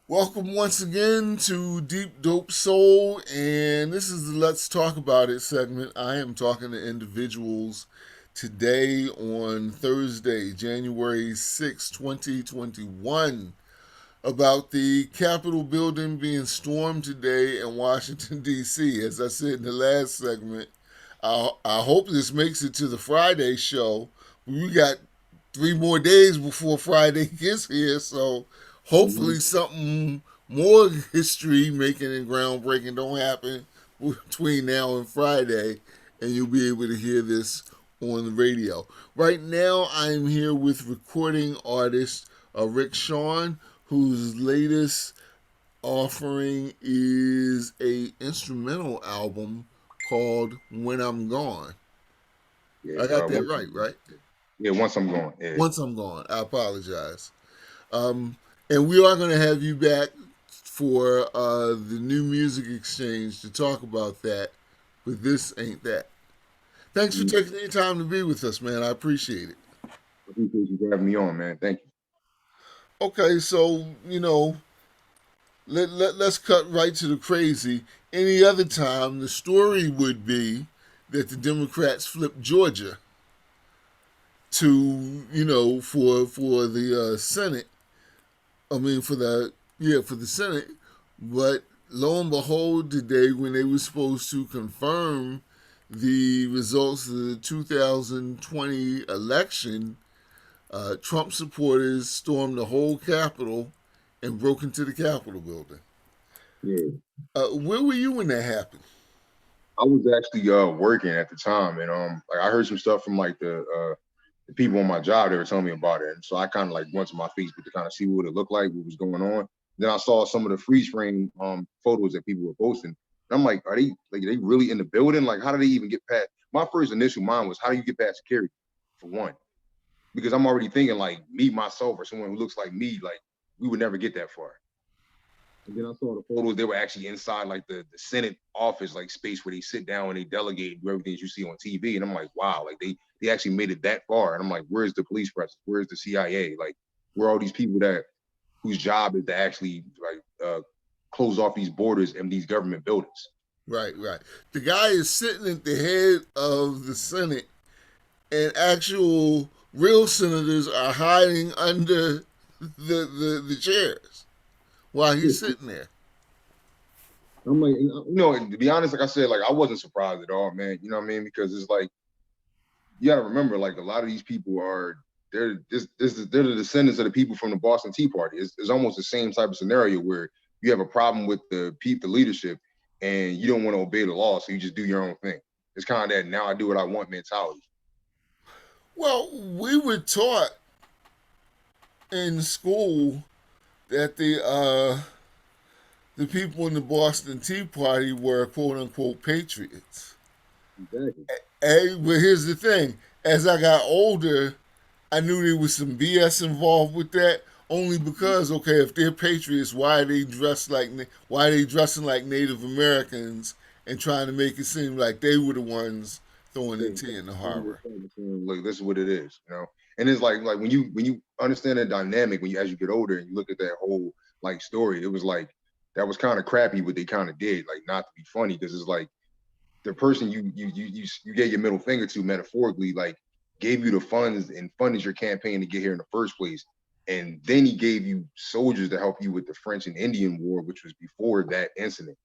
Welcome once again to Deep Dope Soul, and this is the Let's Talk About It segment. I am talking to individuals today on Thursday, January 6th, 2021, about the Capitol building being stormed today in Washington, D.C. As I said in the last segment, I hope this makes it to the Friday show. We got 3 more days before Friday gets here, so Hmm. hopefully something more history making and groundbreaking don't happen between now and Friday, and you'll be able to hear this on the radio. Right now, I'm here with recording artist Rickshon, whose latest offering is a instrumental album called When I'm Gone. Yeah, I got that once right, I'm, right? yeah, once I'm gone. Yeah, Once I'm gone. I apologize. Um, and we are going to have you back for the new music exchange to talk about that, but this ain't that. Thanks for mm, taking the time to be with us, man. I appreciate it. I appreciate you for having me on, man. Thank Okay, so, let's cut right to the crazy. Any other time, the story would be that the Democrats flipped Georgia to, for the Senate. I mean, for the Senate. But lo and behold, today, when they were supposed to confirm the results of the 2020 election, Trump supporters stormed the whole Capitol and broke into the Capitol building. you. Yeah, Where were you when that happened? I was actually working at the time, and like I heard some stuff from like the people on my job. They were telling me about it, and so I kind of like went to my Facebook to kind of see what it looked like, what was going on. Then I saw some of the freeze frame photos that people were posting, and I'm like, are they really in the building? Like, how do they even get past? My first initial mind was, how do you get past security? For one, because I'm already thinking like me, myself, or someone who looks like me, like we would never get that far. And then I saw the photos; they were actually inside like the Senate office, like space where they sit down and they delegate and do everything that you see on TV. And I'm like, wow, like they actually made it that far. And I'm like, where's the police presence? Where's the CIA? Like, where are all these people that whose job is to actually like close off these borders and these government buildings? Right, right. The guy is sitting at the head of the Senate, and actual real senators are hiding under the chairs while he's Yeah. sitting there. I'm like, to be honest, like I said, like I wasn't surprised at all, man. You know what I mean? Because it's like you got to remember, like a lot of these people are they're the descendants of the people from the Boston Tea Party. It's almost the same type of scenario where you have a problem with the leadership, and you don't want to obey the law, so you just do your own thing. It's kind of that now I do what I want mentality. Well, we were taught in school that the people in the Boston Tea Party were quote unquote patriots. Exactly. And but here's the thing: as I got older, I knew there was some BS involved with that. Only because, okay, if they're patriots, why are they dressing like Native Americans and trying to make it seem like they were the ones throwing the Yeah, tea in the they were harbor? saying, look, this is what it is, you know. And it's like when you understand the dynamic when you as you get older and you look at that whole like story, it was like that was kind of crappy what they kind of did, like not to be funny, because it's like the person you gave your middle finger to metaphorically, like gave you the funds and funded your campaign to get here in the first place. And then he gave you soldiers to help you with the French and Indian War, which was before that incident.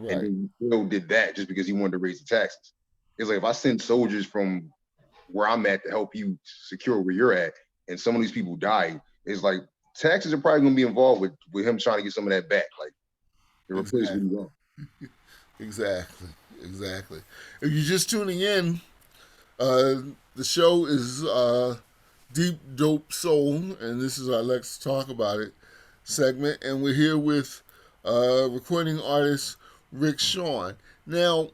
And Right. then you still did that just because he wanted to raise the taxes. It's like if I send soldiers from where I'm at to help you secure where you're at, and some of these people die, it's like taxes are probably going to be involved with him trying to get some of that back, like to replace what he Exactly. wants. Exactly. Exactly. If you're just tuning in, uh, the show is Deep Dope Soul, and this is our Let's Talk About It segment, and we're here with recording artist Rickshon. Now,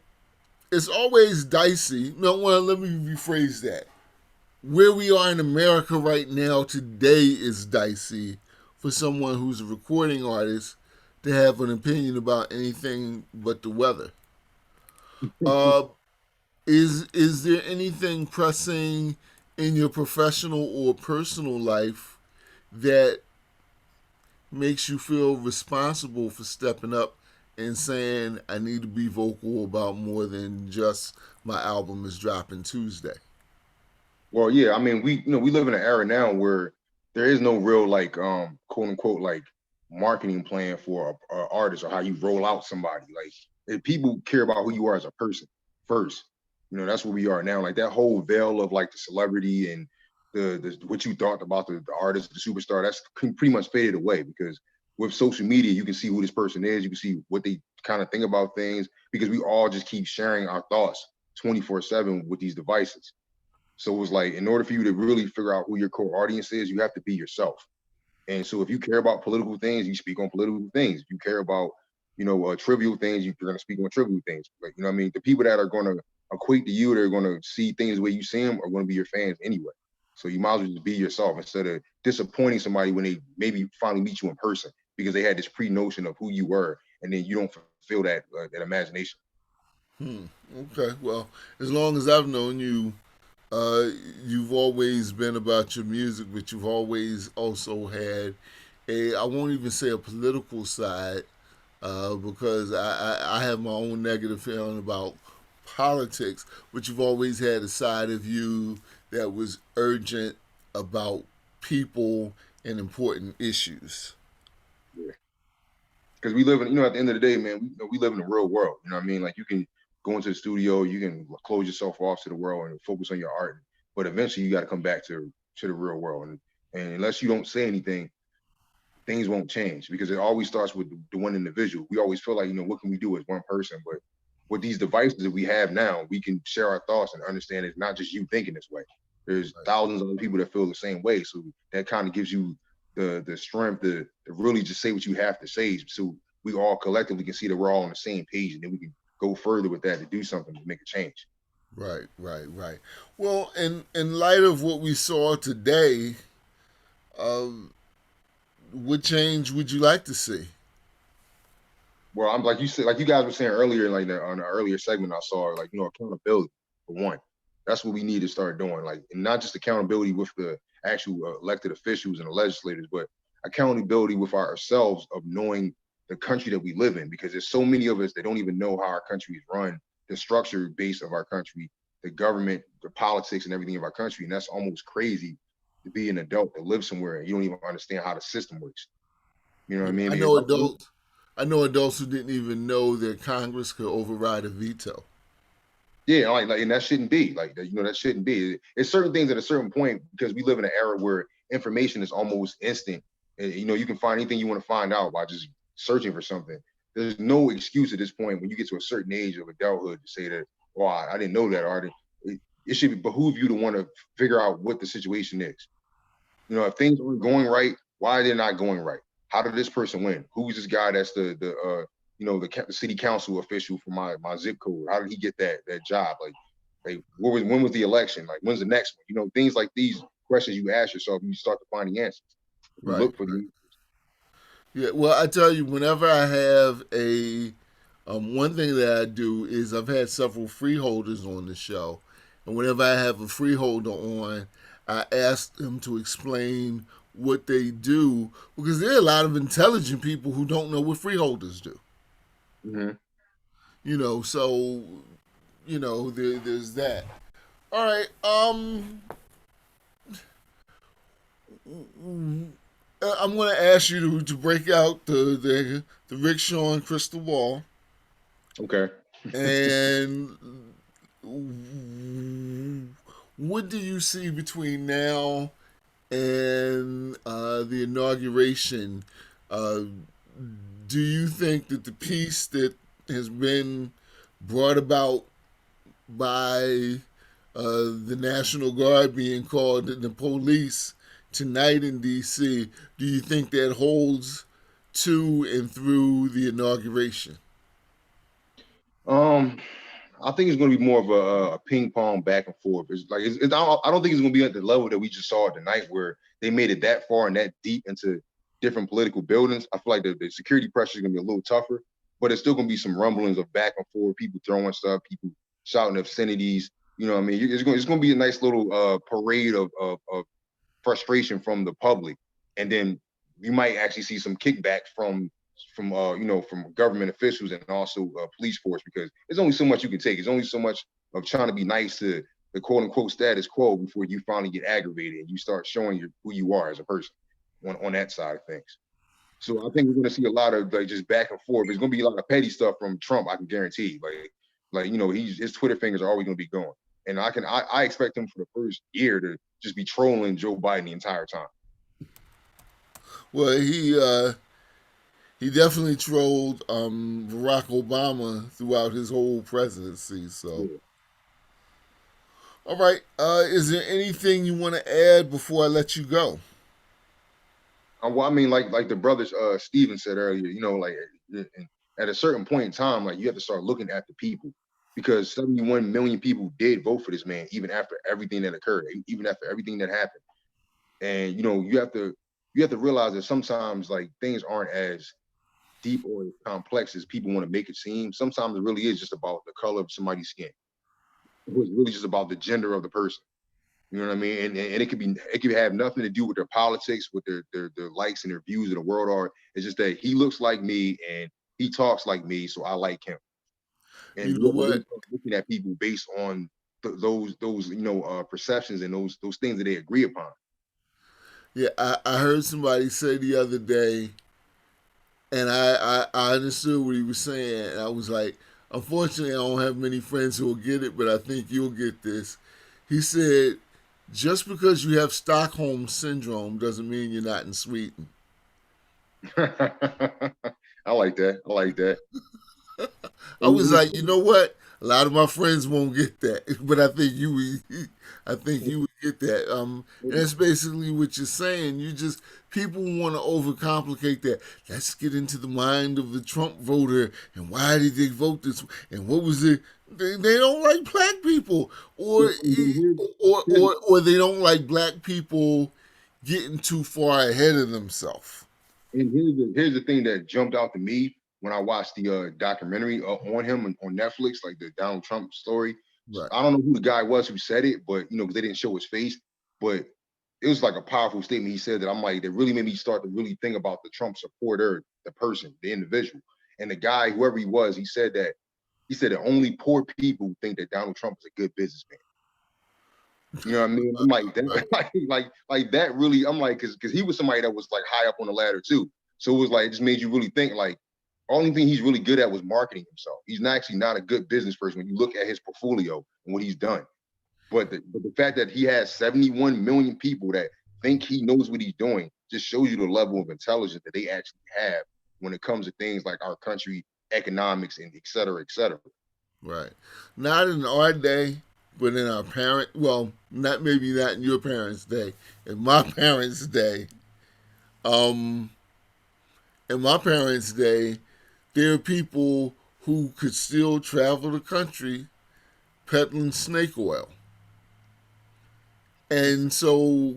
it's always dicey. No, well, let me rephrase that. Where we are in America right now today is dicey for someone who's a recording artist to have an opinion about anything but the weather. Uh, is there anything pressing in your professional or personal life that makes you feel responsible for stepping up and saying, I need to be vocal about more than just my album is dropping Tuesday? Well, yeah, I mean, we live in an era now where there is no real like quote unquote like marketing plan for a artist or how you roll out somebody. Like if people care about who you are as a person first. That's where we are now. Like that whole veil of like the celebrity and the what you thought about the artist, the superstar, that's pretty much faded away because with social media, you can see who this person is, you can see what they kind of think about things because we all just keep sharing our thoughts 24/7 with these devices. So it was like, in order for you to really figure out who your core audience is, you have to be yourself. And so if you care about political things, you speak on political things. If you care about, trivial things, you're going to speak on trivial things. Like, you know what I mean? The people that are going to equate to you, they're going to see things the way you see them, are going to be your fans anyway. So you might as well just be yourself instead of disappointing somebody when they maybe finally meet you in person because they had this pre-notion of who you were, and then you don't fulfill that imagination. Hmm. Okay. Well, as long as I've known you, uh, you've always been about your music, but you've always also had I won't even say a political side, because I have my own negative feeling about politics, but you've always had a side of you that was urgent about people and important issues. Yeah. Because we live in, at the end of the day, man, we live in the real world. You know what I mean? Like you can go into the studio, you can close yourself off to the world and focus on your art, but eventually you got to come back to the real world. And unless you don't say anything, things won't change because it always starts with the one individual. We always feel like, what can we do as one person? But with these devices that we have now, we can share our thoughts and understand it's not just you thinking this way. There's Right. thousands of other people that feel the same way. So that kind of gives you the strength to really just say what you have to say. So we all collectively can see that we're all on the same page, and then we can go further with that to do something to make a change. Right, right, right. Well, in light of what we saw today, um, what change would you like to see? Well, I'm like you said, like you guys were saying earlier, like on the earlier segment I saw, like accountability for one. That's what we need to start doing, like, and not just accountability with the actual elected officials and the legislators, but accountability with ourselves of knowing the country that we live in, because there's so many of us that don't even know how our country is run, the structure base of our country, the government, the politics, and everything of our country, and that's almost crazy to be an adult that lives somewhere and you don't even understand how the system works. You know what I Yeah, mean? I Because know adults. I know adults who didn't even know that Congress could override a veto. yeah, and that shouldn't be like that. That shouldn't be. It's certain things at a certain point because we live in an era where information is almost instant. And, you can find anything you want to find out by just searching for something. There's no excuse at this point when you get to a certain age of adulthood to say that, "Well, I didn't know that," or it should behoove you to want to figure out what the situation is. If things aren't going right, why are they not going right? How did this person win? Who's this guy that's the city council official for my zip code? How did he get that job? Like when was the election? Like when's the next one? Things like these questions you ask yourself, you start to find the answers. You Right, look for right. the Yeah. Well, I tell you, whenever I have one thing that I do is I've had several freeholders on the show, and whenever I have a freeholder on, I ask them to explain what they do because there are a lot of intelligent people who don't know what freeholders do. Mhm. So there's that. All right. I'm going to ask you to break out the Rickshon crystal ball, Okay. and what do you see between now and the inauguration? Uh, do you think that the peace that has been brought about by the National Guard being called and the police tonight in D.C., do you think that holds to and through the inauguration? Um, I think it's going to be more of a ping pong back and forth. I don't think it's going to be at the level that we just saw tonight, where they made it that far and that deep into different political buildings. I feel like the security pressure is going to be a little tougher, but it's still going to be some rumblings of back and forth, people throwing stuff, people shouting obscenities. You know what I mean? It's going to be a nice little parade of frustration from the public, and then you might actually see some kickback from from government officials and also police force, because there's only so much you can take. There's only so much of trying to be nice to the quote unquote status quo before you finally get aggravated and you start showing who you are as a person on that side of things. So I think we're going to see a lot of like just back and forth. There's going to be a lot of petty stuff from Trump. I can guarantee. Like his Twitter fingers are always going to be going, and I expect him for the first year to just be trolling Joe Biden the entire time. Well, he definitely trolled Barack Obama throughout his whole presidency. So, Yeah. all right, is there anything you want to add before I let you go? Well, I mean, like the brothers Steven said earlier, like at a certain point in time, like you have to start looking at the people, because 71 million people did vote for this man, even after everything that occurred, even after everything that happened. And you have to realize that sometimes like things aren't as deep or as complex as people want to make it seem. Sometimes it really is just about the color of somebody's skin. It was really just about the gender of the person. You know what I mean? And it could have nothing to do with their politics, with their likes and their views of the world are. It's just that he looks like me and he talks like me, so I like him. And You we know have to really what? start looking at people based on those perceptions and those things that they agree upon. Yeah, I heard somebody say the other day, and I understood what he was saying. And I was like, unfortunately, I don't have many friends who will get it, but I think you'll get this. He said, just because you have Stockholm syndrome doesn't mean you're not in Sweden. I like that. I like that. I was like, you know what? A lot of my friends won't get that, but I think you would get that. And that's basically what you're saying. You just people want to overcomplicate that. Let's get into the mind of the Trump voter and why did they vote this? And what was it? They don't like black people, or they don't like black people getting too far ahead of themselves. And here's the thing that jumped out to me when I watched the documentary on him on Netflix, like the Donald Trump story. Right. I don't know who the guy was who said it, but because they didn't show his face, but it was like a powerful statement he said that I'm like that really made me start to really think about the Trump supporter, the person, the individual, and the guy, whoever he was. He said that only poor people think that Donald Trump is a good businessman. You know what I mean? I'm like that, Right. like that really. I'm like, because he was somebody that was like high up on the ladder too. So it was like it just made you really think like only thing he's really good at was marketing himself. He's not actually not a good business person when you look at his portfolio and what he's done. But the fact that he has 71 million people that think he knows what he's doing just shows you the level of intelligence that they actually have when it comes to things like our country, economics, and et cetera, et cetera. Right. Not in our day, but in our parent. Well, not maybe not in your parents' day. In my parents' day, um, in my parents' day, there are people who could still travel the country peddling snake oil, and so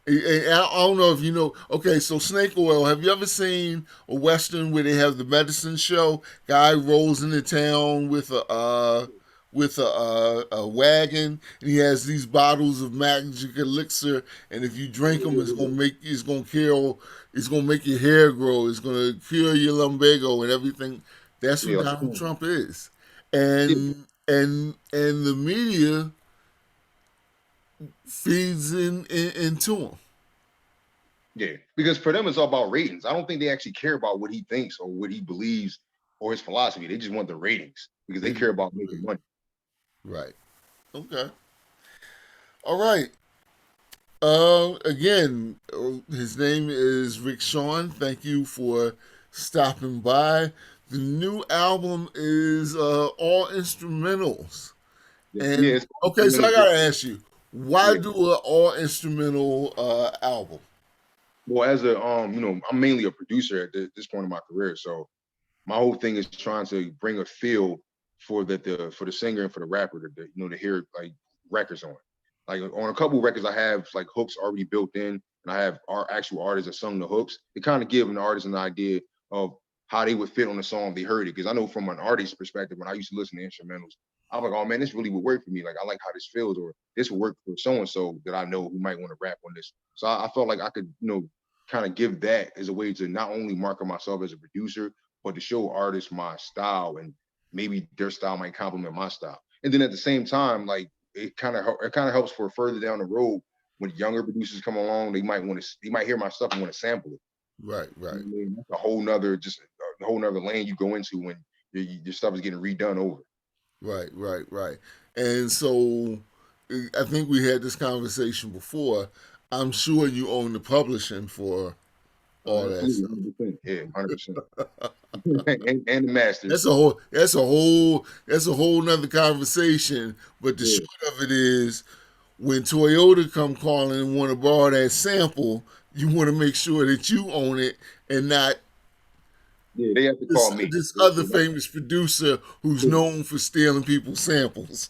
I don't know if you know. Okay, so snake oil. Have you ever seen a western where they have the medicine show? Guy rolls into town with a wagon, and he has these bottles of magic elixir. And if you drink them, it's gonna make your hair grow. It's gonna cure your lumbago and everything. That's Yeah, what like, Donald Trump is, yeah, and the media feeds into him. yeah, because for them it's all about ratings. I don't think they actually care about what he thinks or what he believes or his philosophy. They just want the ratings because they They care just about making money. right. Okay. All right. Again, his name is Rickshon. Thank you for stopping by. The new album is all instrumentals. Yeah, yeah, And it's okay, so I yeah, gotta ask you, why yeah. do an all instrumental album? Well, as I'm mainly a producer at this point in my career, so my whole thing is trying to bring a feel for the singer and for the rapper to hear like records on. Like on a couple records, I have like hooks already built in, and I have our actual artists that sung the hooks. They kind of give an artist an idea of how they would fit on the song if they heard it. Because I know from an artist's perspective, when I used to listen to instrumentals, I'm like, oh man, this really would work for me. Like I like how this feels, or this would work for so and so that I know who might want to rap on this. So I felt like I could, kind of give that as a way to not only market myself as a producer, but to show artists my style, and maybe their style might complement my style. And then at the same time, like it kind of helps for further down the road when younger producers come along, they might hear my stuff and want to sample it. Right, You right, know what I mean? That's a whole nother just a whole nother lane you go into when your stuff is getting redone over. right, right, right. And so I think we had this conversation before. I'm sure you own the publishing for all that Absolutely, stuff. 100%. Yeah, 100%. And the masters. That's a whole nother conversation. But the Yeah, short of it is, when Toyota come calling and want to borrow that sample, you want to make sure that you own it and not yeah, they have to call this me. this Yeah, other famous producer who's known for stealing people's samples.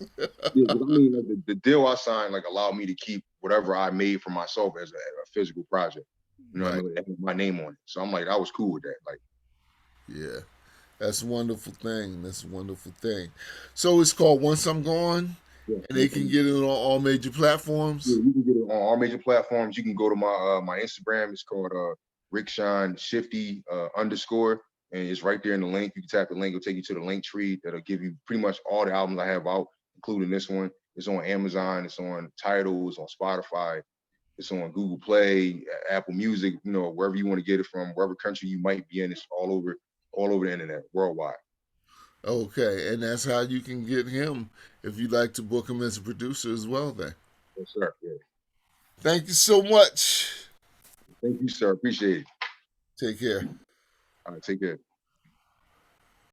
yeah, 'cause I mean, like the deal I signed like allowed me to keep whatever I made for myself as a physical project. You know what I Right. mean? It had my name on it. So I'm like, I was cool with that. Like, Yeah. That's a wonderful thing. That's a wonderful thing. So it's called Once I'm Gone, yeah, and they can get it on all major yeah, platforms. you can get it on all major platforms. You can go to my Instagram. It's called Rickshon Shifty underscore, and it's right there in the link. You can tap the link. It'll take you to the link tree that'll give you pretty much all the albums I have out, including this one. It's on Amazon. It's on Tidal. It's on Spotify. It's on Google Play, Apple Music. You know, wherever you want to get it from, wherever country you might be in, it's all over the internet, worldwide. Okay, and that's how you can get him if you'd like to book him as a producer as well. Then Yes, sir. Yeah. thank you so much. Thank you, sir. Appreciate it. Take care. All right, take care.